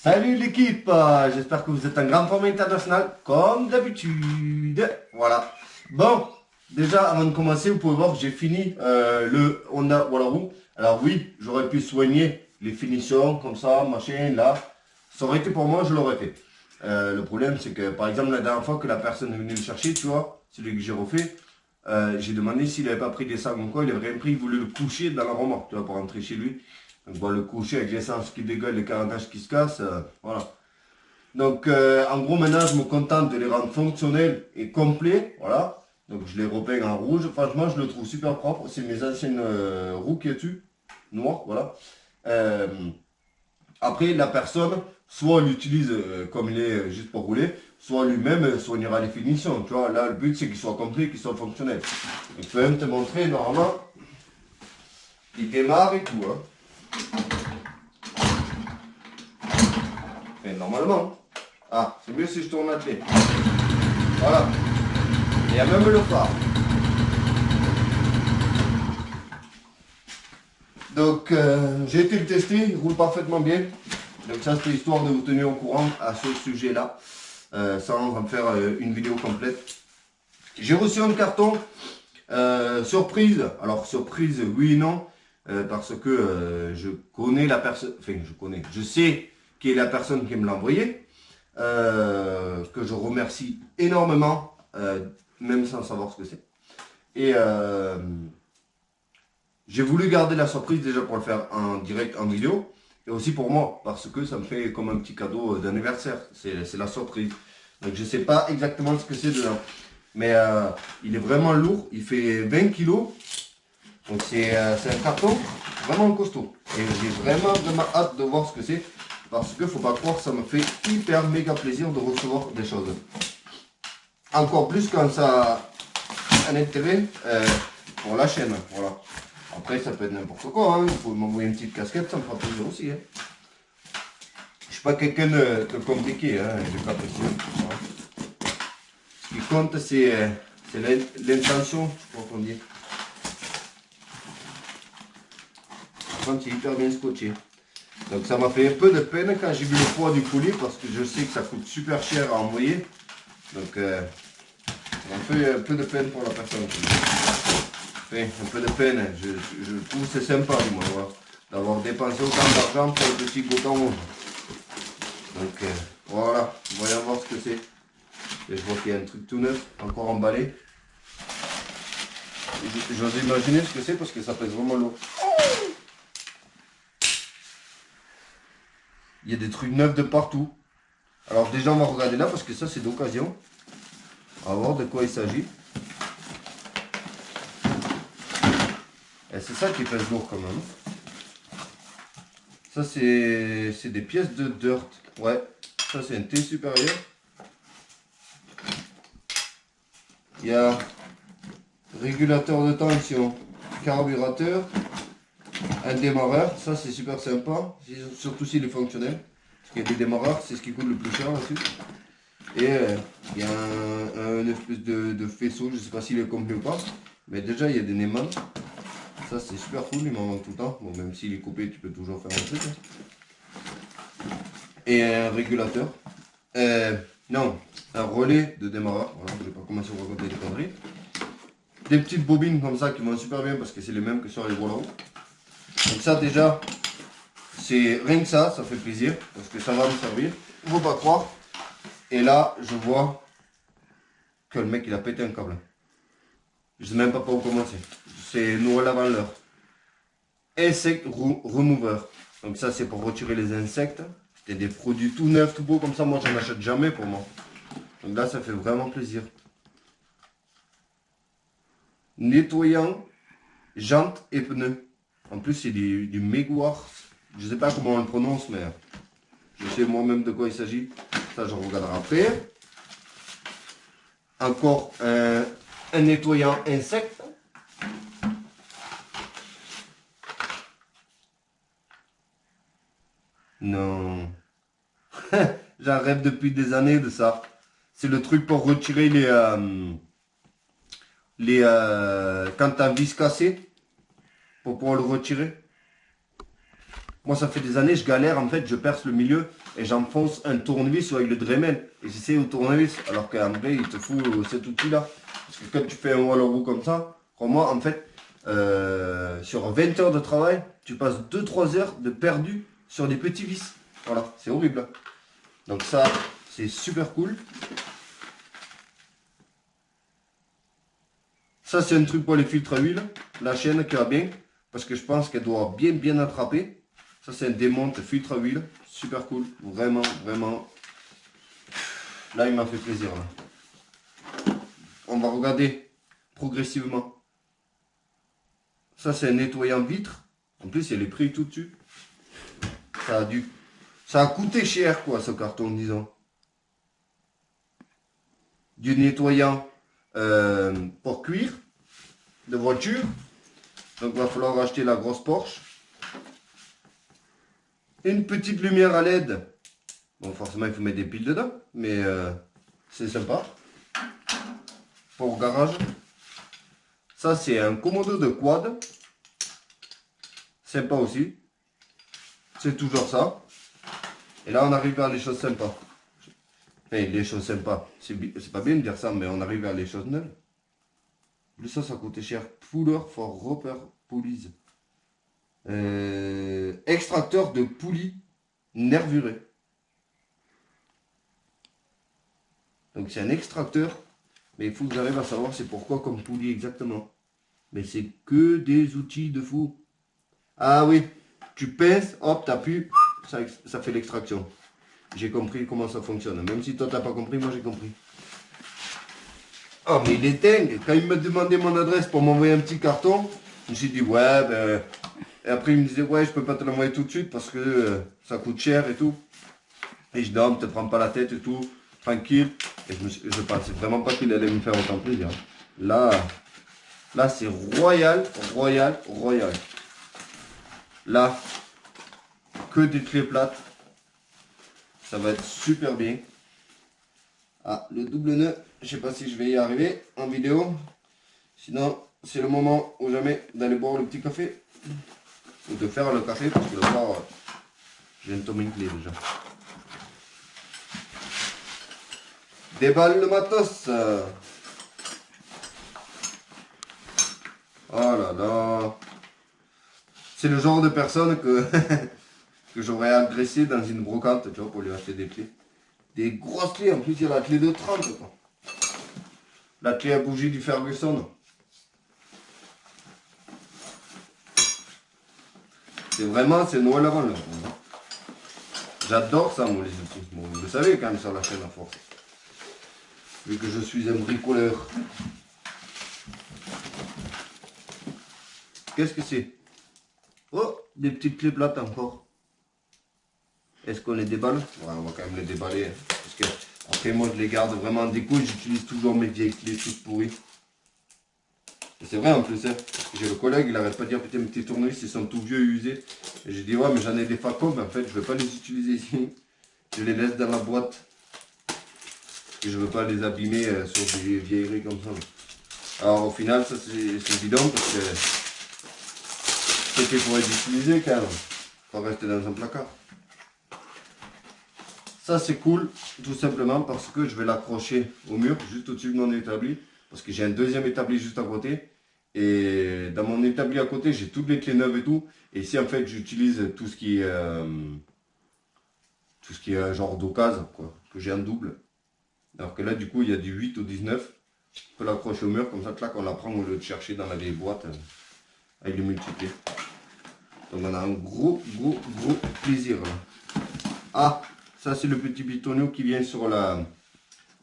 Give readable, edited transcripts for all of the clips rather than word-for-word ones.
Salut l'équipe, j'espère que vous êtes en grande forme internationale comme d'habitude. Voilà. Bon, déjà avant de commencer, vous pouvez voir que j'ai fini le Honda Wallaro. Alors oui, j'aurais pu soigner les finitions comme ça, machin, là. Ça aurait été pour moi, je l'aurais fait. Le problème c'est que par exemple la dernière fois que la personne est venue le chercher, tu vois, celui que j'ai refait, j'ai demandé s'il n'avait pas pris des sacs ou quoi, il avait rien pris, il voulait le coucher dans la remorque, tu vois, pour rentrer chez lui. Donc bon, le coucher avec l'essence qui dégueule, les carenages qui se cassent, voilà. Donc en gros maintenant je me contente de les rendre fonctionnels et complets, voilà. Donc je les repeins en rouge, franchement je le trouve super propre, c'est mes anciennes roues qui est dessus, noires, voilà. Euh, Après la personne, soit l'utilise comme il est juste pour rouler, soit lui-même soignera les finitions, tu vois. Là le but c'est qu'il soit complet, qu'il soit fonctionnel. Donc je peux même te montrer, normalement, il démarre et tout, hein. Mais normalement. Ah, c'est mieux si je tourne la clé. Voilà. Il y a même le phare. Donc, j'ai été le tester, il roule parfaitement bien. Donc ça, c'était histoire de vous tenir au courant à ce sujet-là. Ça, on va me faire une vidéo complète. J'ai reçu un carton. Surprise. Alors, surprise, oui et non. Parce que je connais la personne. Enfin, je sais qui est la personne qui me l'a envoyé. Que je remercie énormément, même sans savoir ce que c'est. Et j'ai voulu garder la surprise déjà pour le faire en direct, en vidéo, et aussi pour moi, parce que ça me fait comme un petit cadeau d'anniversaire. C'est la surprise. Donc je sais pas exactement ce que c'est dedans. Mais il est vraiment lourd, il fait 20 kilos. Donc c'est un carton vraiment costaud. Et j'ai vraiment hâte de voir ce que c'est. Parce que faut pas croire, ça me fait hyper méga plaisir de recevoir des choses. Encore plus quand ça a un intérêt pour la chaîne. Voilà. Après ça peut être n'importe quoi, hein. Vous pouvez m'envoyer une petite casquette, ça me fera plaisir aussi. Hein. Je suis pas quelqu'un de compliqué, hein, je pas précis. Voilà. Ce qui compte c'est l'intention, je crois qu'on dit. Par contre c'est hyper bien scotché. Donc ça m'a fait un peu de peine quand j'ai vu le poids du colis parce que je sais que ça coûte super cher à envoyer. Donc un peu de peine pour la personne. Enfin, un peu de peine, je trouve que c'est sympa du moins, voilà, d'avoir dépensé autant d'argent pour le petit coton rouge. Donc voilà, voyons voir ce que c'est. Et je vois qu'il y a un truc tout neuf, encore emballé. J'ose imaginer ce que c'est parce que ça pèse vraiment lourd. Il y a des trucs neufs de partout. Alors déjà on va regarder là parce que ça c'est d'occasion. On va voir de quoi il s'agit. Et c'est ça qui pèse lourd quand même. Ça c'est des pièces de dirt. Ouais, ça c'est un T supérieur. Il y a régulateur de tension, carburateur, un démarreur. Ça c'est super sympa, surtout s'il est fonctionnel. Parce qu'il y a des démarreurs, c'est ce qui coûte le plus cher là-dessus. Et il y a un espèce de faisceau, je ne sais pas s'il est complet ou pas. Mais déjà il y a des Neyman. Ça c'est super cool, il m'en manque tout le temps. Bon, même s'il est coupé, tu peux toujours faire un truc. Hein. Et un régulateur. Non, un relais de démarreur. Voilà, je ne vais pas commencer à vous raconter des conneries. Des petites bobines comme ça qui vont super bien parce que c'est les mêmes que sur les Wallaro. Donc ça déjà, c'est rien que ça fait plaisir parce que ça va me servir. Il ne faut pas croire. Et là, je vois que le mec il a pété un câble. Je ne sais même pas par où commencer. C'est Noël avant l'heure. Insect Remover. Donc ça c'est pour retirer les insectes. C'est des produits tout neufs, tout beaux comme ça. Moi j'en achète jamais pour moi. Donc là ça fait vraiment plaisir. Nettoyant jantes et pneus. En plus c'est du Megwar. Je ne sais pas comment on le prononce mais je sais moi-même de quoi il s'agit. Ça je regarderai après. Encore un nettoyant insecte. Non. J'en rêve depuis des années de ça. C'est le truc pour retirer quand t'as un vis cassé, pour pouvoir le retirer. Moi, ça fait des années, je galère, en fait, je perce le milieu et j'enfonce un tournevis avec le Dremel. Et j'essaie au tournevis, alors qu'en vrai, il te fout cet outil-là. Parce que quand tu fais un wall roue comme ça, crois-moi, en fait, sur 20 heures de travail, tu passes 2-3 heures de perdu sur des petits vis. Voilà, c'est horrible. Donc ça, c'est super cool. Ça, c'est un truc pour les filtres à huile. La chaîne qui va bien, parce que je pense qu'elle doit bien attraper. Ça, c'est un démonte filtre à huile. Super cool. Vraiment, vraiment. Là, il m'a fait plaisir. Là. On va regarder progressivement. Ça, c'est un nettoyant vitre. En plus, il y a les prix tout dessus. Ça a coûté cher, quoi, ce carton, disons. Du nettoyant pour cuir de voiture. Donc, il va falloir acheter la grosse Porsche. Une petite lumière à LED. Bon, forcément, il faut mettre des piles dedans, mais c'est sympa. Pour garage. Ça, c'est un commodo de quad. Sympa aussi. C'est toujours ça. Et là, on arrive vers les choses sympas. Enfin, les choses sympas. C'est pas bien de dire ça, mais on arrive vers les choses neuves. Plus ça coûtait cher. Puller for Roper Pulleys. Extracteur de poulies nervurées. Donc c'est un extracteur, mais il faut que j'arrive à savoir c'est pourquoi comme poulie exactement. Mais c'est que des outils de fou. Ah oui, tu pinces, hop, t'appuies, ça fait l'extraction. J'ai compris comment ça fonctionne. Même si toi t'as pas compris, moi j'ai compris. Oh mais il est dingue. Quand il m'a demandé mon adresse pour m'envoyer un petit carton, je me suis dit ouais ben... Et après il me disait ouais je peux pas te l'envoyer tout de suite parce que ça coûte cher et tout. Et je dis non, te prends pas la tête et tout, tranquille. Et je pensais vraiment pas qu'il allait me faire autant plaisir. Là c'est royal. Là, que des clés plates. Ça va être super bien. Ah, le double nœud, je sais pas si je vais y arriver en vidéo. Sinon, c'est le moment ou jamais d'aller boire le petit café. Ou de faire le café parce que le soir, j'ai un tomé une clé déjà. Déballe le matos. Oh là là. C'est le genre de personne que, que j'aurais agressé dans une brocante, tu vois, pour lui acheter des clés. Des grosses clés, en plus il y a la clé de 30, quoi. La clé à bougie du Ferguson. C'est vraiment, c'est Noël avant l'heure. J'adore ça, moi, les outils. Bon, vous le savez quand même sur la chaîne à force. Vu que je suis un bricoleur. Qu'est-ce que c'est? Oh, des petites clés plates encore. Est-ce qu'on les déballe? Ouais, on va quand même les déballer. Hein, parce que après, moi, je les garde vraiment en déco. J'utilise toujours mes vieilles clés toutes pourries. C'est vrai en plus, hein, parce que j'ai le collègue, il arrête pas de dire putain, mes petits tournevis, ils sont tout vieux et usés. Et j'ai dit ouais, mais j'en ai des Facom, mais en fait, je veux pas les utiliser ici. Je les laisse dans la boîte. Et je veux pas les abîmer sur des vieilleries comme ça. Alors au final, ça c'est bidon parce que c'était pour être utilisé quand même. Pas rester dans un placard. Ça c'est cool, tout simplement parce que je vais l'accrocher au mur, juste au-dessus de mon établi. Parce que j'ai un deuxième établi juste à côté. Et dans mon établi à côté, j'ai toutes les clés neuves et tout. Et ici, en fait, j'utilise tout ce qui est genre d'occasion, quoi, que j'ai en double. Alors que là, du coup, il y a du 8 au 19. Je peux l'accrocher au mur, comme ça, là, on la prend au lieu de chercher dans la vieille boîte avec les multiples. Donc, on a un gros plaisir. Là. Ah, ça, c'est le petit bitonio qui vient sur la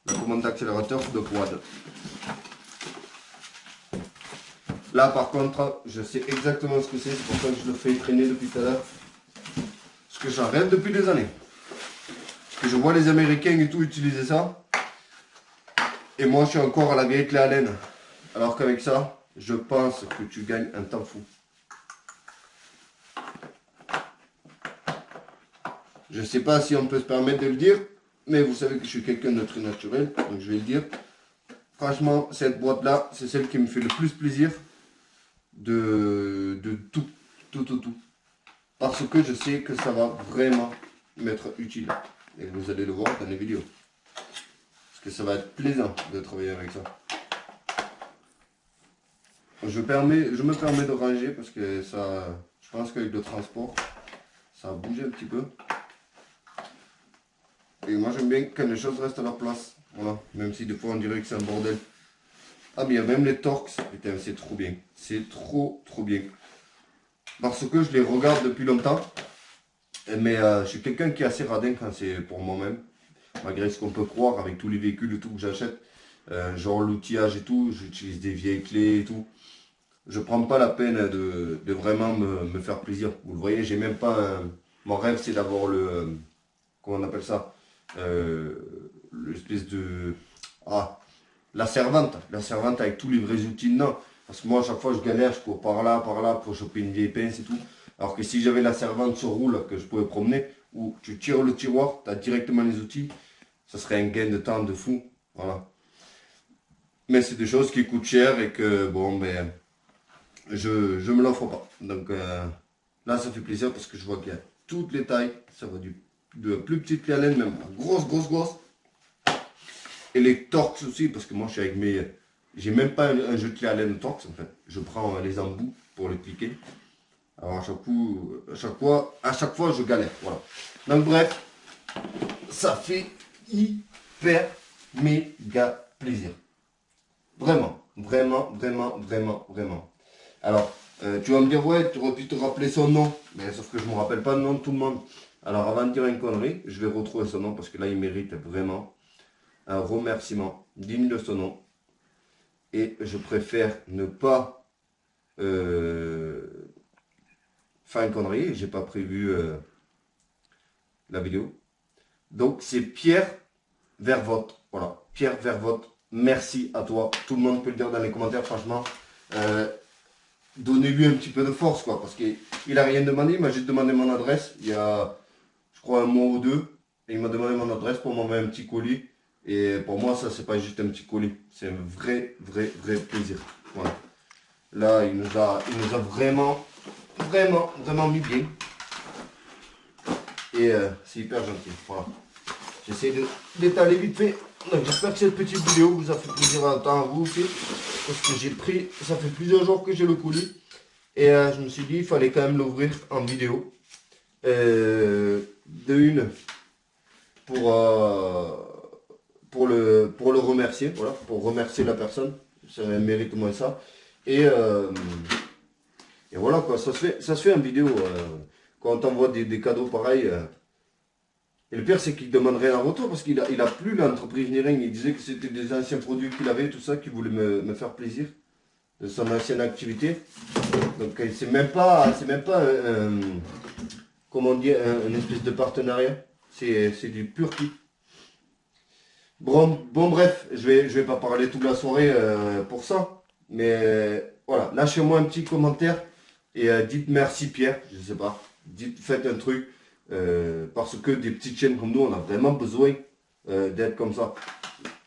commande d'accélérateur de quad. Là par contre, je sais exactement ce que c'est pour ça que je le fais traîner depuis tout à l'heure. Parce que j'en rêve depuis des années. Parce que je vois les Américains et tout utiliser ça. Et moi je suis encore à la vieille clé à laine. Alors qu'avec ça, je pense que tu gagnes un temps fou. Je ne sais pas si on peut se permettre de le dire, mais vous savez que je suis quelqu'un de très naturel, donc je vais le dire. Franchement, cette boîte-là, c'est celle qui me fait le plus plaisir de tout. Parce que je sais que ça va vraiment m'être utile. Et vous allez le voir dans les vidéos. Parce que ça va être plaisant de travailler avec ça. Je me permets de ranger parce que ça, je pense qu'avec le transport, ça a bougé un petit peu. Et moi j'aime bien quand les choses restent à leur place. Voilà. Même si des fois on dirait que c'est un bordel. Ah mais il y a même les Torx. Putain, c'est trop bien. C'est trop bien. Parce que je les regarde depuis longtemps. Mais je suis quelqu'un qui est assez radin quand c'est pour moi-même. Malgré ce qu'on peut croire avec tous les véhicules et tout que j'achète. Genre l'outillage et tout. J'utilise des vieilles clés et tout. Je prends pas la peine de vraiment me faire plaisir. Vous le voyez, j'ai même pas mon rêve c'est d'avoir le... comment on appelle ça, l'espèce de... Ah, la servante. La servante avec tous les vrais outils dedans. Parce que moi, à chaque fois, je galère, je cours par là, pour choper une vieille pince et tout. Alors que si j'avais la servante sur roule que je pouvais promener, où tu tires le tiroir, tu as directement les outils, ça serait un gain de temps de fou. Voilà. Mais c'est des choses qui coûtent cher et que, bon, ben, je me l'offre pas. Donc là, ça fait plaisir parce que je vois qu'il y a toutes les tailles. Ça va de la plus petite clé à laine, même à grosse. Et les Torx aussi, parce que moi, je suis avec mes... J'ai même pas un jeu de clé à laine Torx, en fait. Je prends les embouts pour les cliquer. Alors à chaque fois, je galère. Voilà. Donc bref, ça fait hyper méga plaisir. Vraiment. Alors, tu vas me dire, ouais, tu aurais pu te rappeler son nom. Mais sauf que je ne me rappelle pas le nom de tout le monde. Alors, avant de dire une connerie, je vais retrouver son nom parce que là, il mérite vraiment un remerciement digne de son nom. Et je préfère ne pas faire une connerie. J'ai pas prévu la vidéo. Donc, c'est Pierre Vervotte. Voilà, Pierre Vervotte. Merci à toi. Tout le monde peut le dire dans les commentaires, franchement. Donnez-lui un petit peu de force, quoi, parce qu'il n'a rien demandé. Il m'a juste demandé mon adresse il y a, je crois, un mois ou deux. Et il m'a demandé mon adresse pour m'envoyer un petit colis. Et pour moi, ça, c'est pas juste un petit colis. C'est un vrai plaisir. Voilà. Là, il nous a vraiment mis bien. Et c'est hyper gentil. Voilà. J'essaie d'étaler vite fait. Donc j'espère que cette petite vidéo vous a fait plaisir à vous aussi. Parce que j'ai pris, ça fait plusieurs jours que j'ai le colis. Et je me suis dit, il fallait quand même l'ouvrir en vidéo. De une, pour le remercier, voilà, pour remercier la personne. Ça mérite moins ça. Et voilà quoi, ça se fait en vidéo. Quand on t'envoie des cadeaux pareils. Et le pire, c'est qu'il ne demande rien en retour parce qu'il a plus l'entreprise ni rien. Il disait que c'était des anciens produits qu'il avait, tout ça, qui voulait me faire plaisir de son ancienne activité. Donc c'est même pas comment dire, une espèce de partenariat. C'est du pur kiff. Bon, bref, je vais pas parler toute la soirée pour ça. Mais voilà, lâchez-moi un petit commentaire et dites merci Pierre, je sais pas. Faites un truc. Parce que des petites chaînes comme nous, on a vraiment besoin d'être comme ça.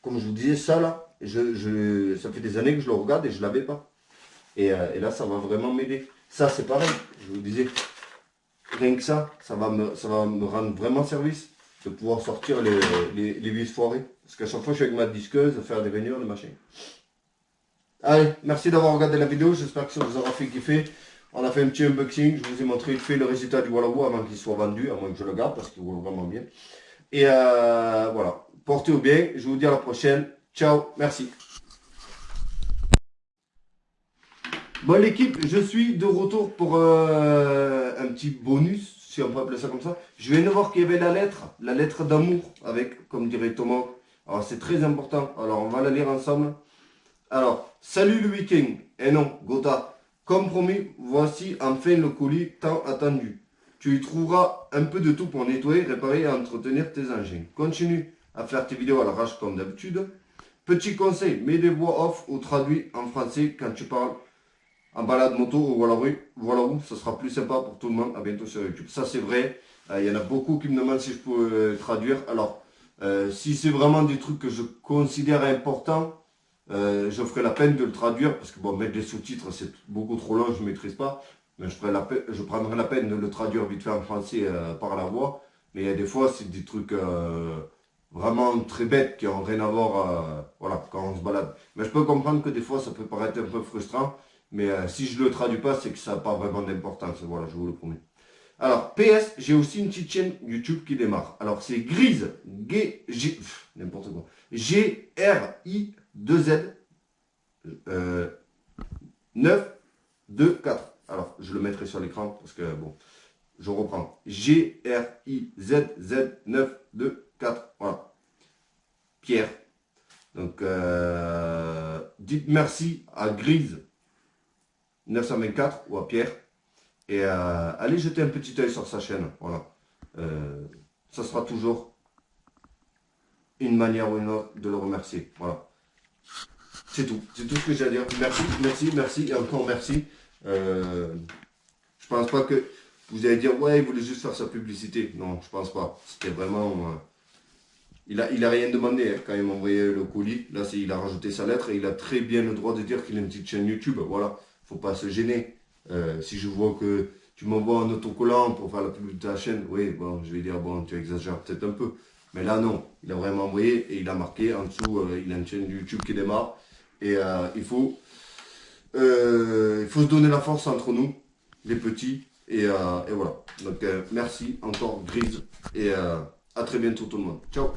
Comme je vous disais, ça là, ça fait des années que je le regarde et je ne l'avais pas. Et là, ça va vraiment m'aider. Ça, c'est pareil, je vous disais, rien que ça va me rendre vraiment service de pouvoir sortir les vis foirées. Parce qu'à chaque fois, je suis avec ma disqueuse, faire des rainures, des machins. Allez, merci d'avoir regardé la vidéo, j'espère que ça vous aura fait kiffer. On a fait un petit unboxing, je vous ai montré le résultat du Wallabou avant qu'il soit vendu, à moins que je le garde parce qu'il roule vraiment bien. Et voilà, portez-vous bien, je vous dis à la prochaine. Ciao, merci. Bon l'équipe, je suis de retour pour un petit bonus, si on peut appeler ça comme ça. Je viens de voir qu'il y avait la lettre d'amour avec, comme dirait Thomas. Alors c'est très important, alors on va la lire ensemble. Alors, salut le week-end. Eh non, Gotha. Comme promis, voici enfin le colis tant attendu. Tu y trouveras un peu de tout pour nettoyer, réparer et entretenir tes engins. Continue à faire tes vidéos à l'arrache comme d'habitude. Petit conseil, mets des voix off ou traduits en français quand tu parles en balade moto ou voilà où, ça sera plus sympa pour tout le monde. À bientôt sur YouTube. Ça c'est vrai, il y en a beaucoup qui me demandent si je peux traduire. Alors, si c'est vraiment des trucs que je considère importants, je ferai la peine de le traduire parce que bon, mettre des sous-titres c'est beaucoup trop long, je ne maîtrise pas. Mais je prendrai la peine de le traduire vite fait en français par la voix. Mais il y a des fois, c'est des trucs vraiment très bêtes qui n'ont rien à voir voilà, quand on se balade. Mais je peux comprendre que des fois, ça peut paraître un peu frustrant. Mais si je ne le traduis pas, c'est que ça n'a pas vraiment d'importance. Voilà, je vous le promets. Alors, PS, j'ai aussi une petite chaîne YouTube qui démarre. Alors, c'est Grise, n'importe quoi. Gri2Z 9, 2, 4. Alors, je le mettrai sur l'écran parce que, bon, je reprends. GRIZZ 9, 2, 4. Voilà. Pierre. Donc, dites merci à Grise 924 ou à Pierre. Et allez jeter un petit œil sur sa chaîne. Voilà. Ça sera toujours une manière ou une autre de le remercier. Voilà. C'est tout. C'est tout ce que j'ai à dire. Merci, merci, merci et encore merci. Je pense pas que vous allez dire ouais, il voulait juste faire sa publicité. Non, je pense pas. C'était vraiment. Il a rien demandé hein, quand il m'a envoyé le colis. Là, il a rajouté sa lettre et il a très bien le droit de dire qu'il a une petite chaîne YouTube. Voilà. Faut pas se gêner. Si je vois que tu m'envoies un autocollant pour faire la pub de ta chaîne, oui, bon, je vais dire bon, tu exagères peut-être un peu. Mais là, non. Il a vraiment envoyé et il a marqué en dessous, il a une chaîne YouTube qui démarre. Et il faut se donner la force entre nous, les petits. Et voilà. Donc, merci encore, Grise. Et à très bientôt tout le monde. Ciao.